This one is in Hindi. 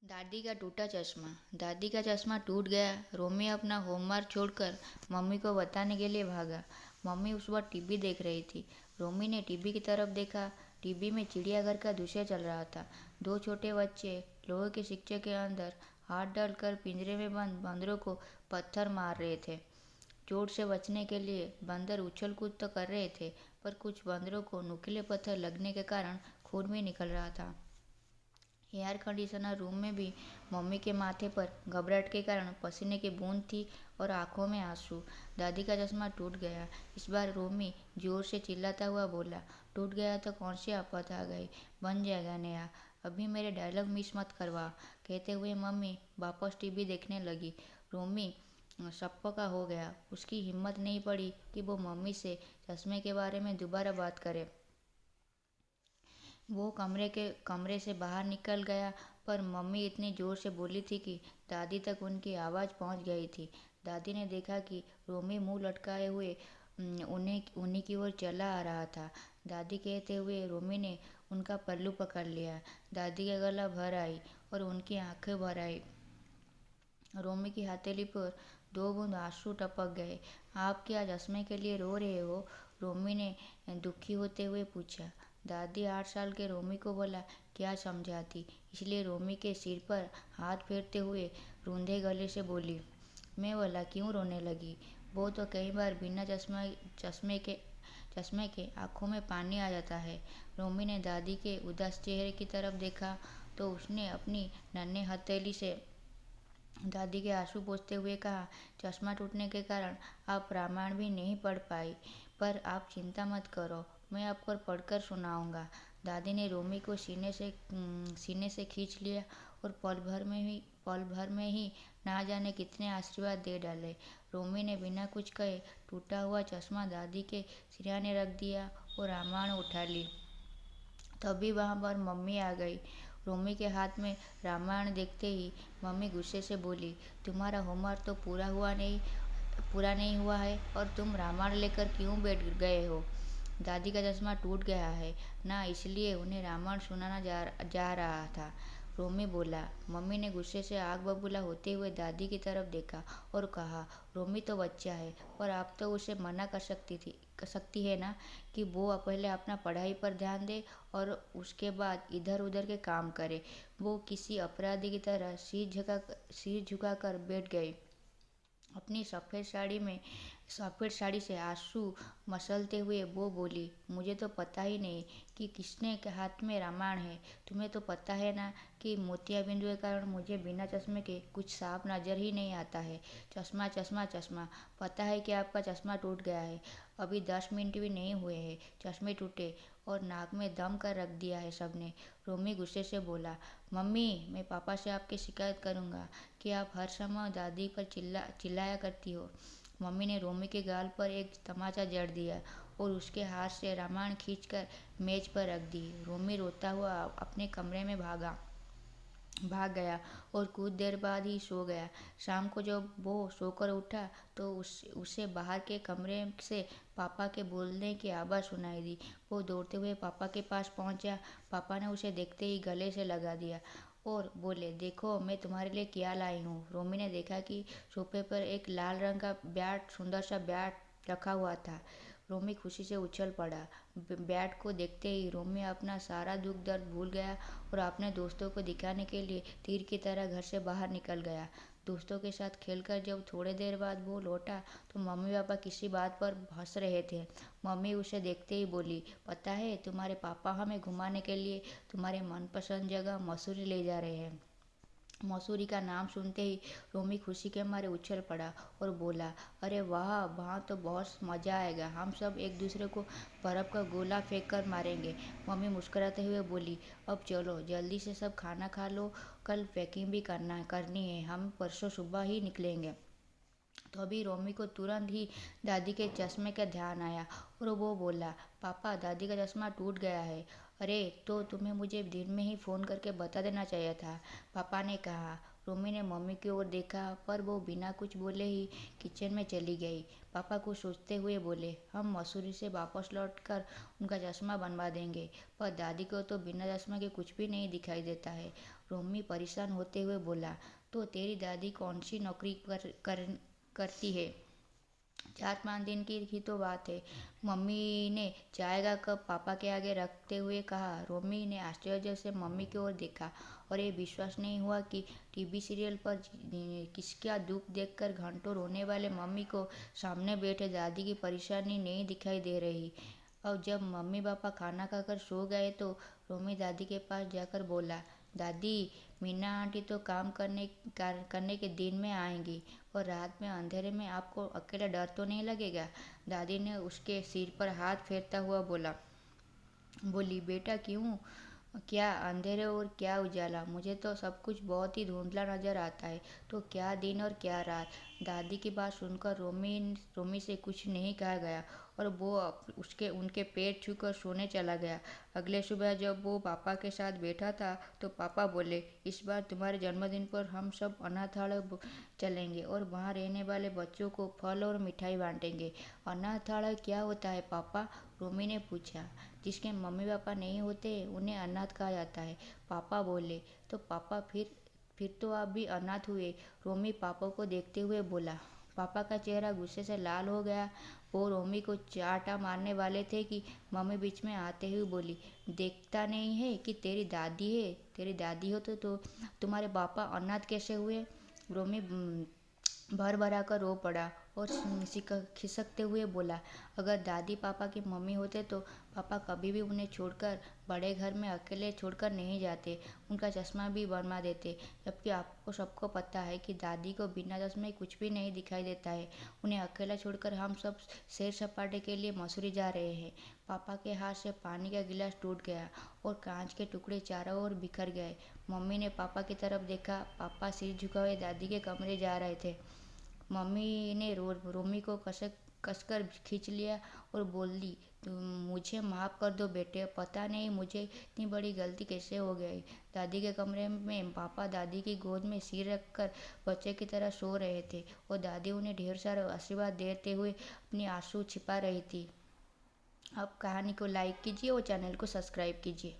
दादी का टूटा चश्मा। दादी का चश्मा टूट गया। रोमी अपना होमवर्क छोड़कर मम्मी को बताने के लिए भागा। मम्मी उस वक्त टीवी देख रही थी। रोमी ने टीवी की तरफ देखा। टीवी में चिड़ियाघर का दृश्य चल रहा था। दो छोटे बच्चे लोहे के सिक्के के अंदर हाथ डालकर पिंजरे में बंद बंदरों को पत्थर मार रहे थे। चोट से बचने के लिए बंदर उछल कूद तो कर रहे थे, पर कुछ बंदरों को नुकीले पत्थर लगने के कारण खून भी निकल रहा था। एयर कंडीशनर रूम में भी मम्मी के माथे पर घबराहट के कारण पसीने की बूंद थी और आंखों में आंसू। दादी का चश्मा टूट गया। इस बार रोमी जोर से चिल्लाता हुआ बोला, टूट गया तो कौन सी आफत आ गई, बन जाएगा नया। अभी मेरे डायलॉग मिस मत करवा। कहते हुए मम्मी वापस टीवी देखने लगी। रोमी सप्पका हो गया। उसकी हिम्मत नहीं पड़ी कि वो मम्मी से चश्मे के बारे में दोबारा बात करे। वो कमरे से बाहर निकल गया, पर मम्मी इतनी जोर से बोली थी कि दादी तक उनकी आवाज़ पहुंच गई थी। दादी ने देखा कि रोमी मुंह लटकाए हुए उन्हीं की ओर चला आ रहा था। दादी कहते हुए रोमी ने उनका पल्लू पकड़ लिया। दादी का गला भर आई और उनकी आंखें भर आई। रोमी की हथेली पर दो बूंद आंसू टपक गए। आप क्या चश्मे के लिए रो रहे हो? रोमी ने दुखी होते हुए पूछा। दादी 8 साल के रोमी को बोला क्या समझाती, इसलिए रोमी के सिर पर हाथ फेरते हुए रूंधे गले से बोली, मैं बोला क्यों रोने लगी? वो तो कई बार बिना चश्मे के आंखों में पानी आ जाता है। रोमी ने दादी के उदास चेहरे की तरफ देखा तो उसने अपनी नन्ही हथेली से दादी के आंसू पोंछते हुए कहा, चश्मा टूटने के कारण आप रामायण भी नहीं पढ़ पाई, पर आप चिंता मत करो, मैं आपको पढ़कर सुनाऊंगा। दादी ने रोमी को सीने से खींच लिया और पल भर में ही ना जाने कितने आशीर्वाद दे डाले। रोमी ने बिना कुछ कहे टूटा हुआ चश्मा दादी के सिरहाने रख दिया और रामायण उठा ली। तभी वहाँ पर मम्मी आ गई। रोमी के हाथ में रामायण देखते ही मम्मी गुस्से से बोली, तुम्हारा होमवर्क तो पूरा नहीं हुआ है और तुम रामायण लेकर क्यों बैठ गए हो? दादी का चश्मा टूट गया है ना, इसलिए उन्हें रामायण सुनाना जा रहा था। रोमी बोला। मम्मी ने गुस्से से आग बबूला होते हुए दादी की तरफ देखा और कहा, रोमी तो बच्चा है, पर आप तो उसे मना कर सकती है ना कि वो पहले अपना पढ़ाई पर ध्यान दे और उसके बाद इधर उधर के काम करे। वो किसी अपराधी की तरह सिर झुकाकर बैठ गई। अपनी सफ़ेद साड़ी से आंसू मसलते हुए वो बोली, मुझे तो पता ही नहीं कि किसने के हाथ में रामायण है। तुम्हें तो पता है ना कि मोतियाबिंदु के कारण मुझे बिना चश्मे के कुछ साफ नज़र ही नहीं आता है। चश्मा चश्मा चश्मा। पता है कि आपका चश्मा टूट गया है। अभी 10 मिनट भी नहीं हुए हैं चश्मे टूटे और नाक में दम कर रख दिया है सबने। रोमी गुस्से से बोला, मम्मी मैं पापा से आपकी शिकायत करूँगा कि आप हर समय दादी पर चिल्लाया करती हो। मम्मी ने रोमी के गाल पर एक तमाचा जड़ दिया और उसके हाथ से रामायण खींचकर मेज पर रख दी। रोमी रोता हुआ अपने कमरे में भाग गया और कुछ देर बाद ही सो गया। शाम को जब वो सोकर उठा तो उसे बाहर के कमरे से पापा के बोलने की आवाज़ सुनाई दी। वो दौड़ते हुए पापा के पास पहुंचा। पापा ने उसे देखते ही गले से लगा दिया और बोले, देखो मैं तुम्हारे लिए क्या लाई हूँ। रोमी ने देखा कि सोफे पर एक लाल रंग का सुंदर सा बैट रखा हुआ था। रोमी खुशी से उछल पड़ा। बैट को देखते ही रोमी अपना सारा दुख दर्द भूल गया और अपने दोस्तों को दिखाने के लिए तीर की तरह घर से बाहर निकल गया। दोस्तों के साथ खेलकर जब थोड़ी देर बाद वो लौटा तो मम्मी पापा किसी बात पर हंस रहे थे। मम्मी उसे देखते ही बोली, पता है तुम्हारे पापा हमें घुमाने के लिए तुम्हारे मनपसंद जगह मसूरी ले जा रहे हैं। मसूरी का नाम सुनते ही रोमी खुशी के मारे उछल पड़ा और बोला, अरे वाह, वहाँ तो बहुत मज़ा आएगा, हम सब एक दूसरे को बर्फ़ का गोला फेंक कर मारेंगे। मम्मी मुस्कुराते हुए बोली, अब चलो जल्दी से सब खाना खा लो, कल पैकिंग भी करनी है, हम परसों सुबह ही निकलेंगे। तो अभी रोमी को तुरंत ही दादी के चश्मे का ध्यान आया और वो बोला, पापा दादी का चश्मा टूट गया है। अरे तो तुम्हें मुझे दिन में ही फ़ोन करके बता देना चाहिए था, पापा ने कहा। रोमी ने मम्मी की ओर देखा पर वो बिना कुछ बोले ही किचन में चली गई। पापा कुछ सोचते हुए बोले, हम मसूरी से वापस लौटकर उनका चश्मा बनवा देंगे, पर दादी को तो बिना चश्मा के कुछ भी नहीं दिखाई देता है। रोमी परेशान होते हुए बोला, तो तेरी दादी कौन सी नौकरी करती है? 4-5 दिन की ही तो बात है। मम्मी ने चाय का कप पापा के आगे रखते हुए कहा। रोमी ने आश्चर्य से मम्मी की ओर देखा और ये विश्वास नहीं हुआ कि टीवी सीरियल पर किसका दुख देखकर घंटों रोने वाले मम्मी को सामने बैठे दादी की परेशानी नहीं दिखाई दे रही। और जब मम्मी पापा खाना खाकर सो गए तो रोमी दादी के पास जाकर बोला, दादी, मीना आंटी तो काम करने के दिन में आएंगी और रात में अंधेरे में आपको अकेला डर तो नहीं लगेगा? दादी ने उसके सिर पर हाथ फेरता हुआ बोली, बेटा क्यों? क्या अंधेरे और क्या उजाला, मुझे तो सब कुछ बहुत ही धुंधला नजर आता है, तो क्या दिन और क्या रात। दादी की बात सुनकर रोमी से कुछ नहीं कहा गया और वो उसके उनके पैर छूकर सोने चला गया। अगले सुबह जब वो पापा के साथ बैठा था तो पापा बोले, इस बार तुम्हारे जन्मदिन पर हम सब अनाथालय चलेंगे और वहाँ रहने वाले बच्चों को फल और मिठाई बांटेंगे। अनाथालय क्या होता है पापा? रोमी ने पूछा। जिसके मम्मी पापा नहीं होते उन्हें अनाथ कहा जाता है, पापा बोले। तो पापा फिर तो आप भी अनाथ हुए? रोमी पापा को देखते हुए बोला। पापा का चेहरा गुस्से से लाल हो गया। वो रोमी को चाटा मारने वाले थे कि मम्मी बीच में आते हुए बोली, देखता नहीं है कि तेरी दादी है? तेरी दादी हो तो तुम्हारे पापा अनाथ कैसे हुए? रोमी भर भरा कर रो पड़ा और खिसकते हुए बोला, अगर दादी पापा की मम्मी होते तो पापा कभी भी उन्हें छोड़कर बड़े घर में अकेले छोड़कर नहीं जाते, उनका चश्मा भी बनवा देते। जबकि आपको सबको पता है कि दादी को बिना चश्मे कुछ भी नहीं दिखाई देता है। उन्हें अकेला छोड़कर हम सब सैर सपाटे के लिए मसूरी जा रहे हैं। पापा के हाथ से पानी का गिलास टूट गया और कांच के टुकड़े चारों ओर बिखर गए। मम्मी ने पापा की तरफ देखा। पापा सिर झुकाए दादी के कमरे जा रहे थे। मम्मी ने रोमी को कसकर खींच लिया और बोली, तुम मुझे माफ़ कर दो बेटे, पता नहीं मुझे इतनी बड़ी गलती कैसे हो गई। दादी के कमरे में पापा दादी की गोद में सिर रखकर बच्चे की तरह सो रहे थे और दादी उन्हें ढेर सारा आशीर्वाद देते हुए अपनी आंसू छिपा रही थी। अब कहानी को लाइक कीजिए और चैनल को सब्सक्राइब कीजिए।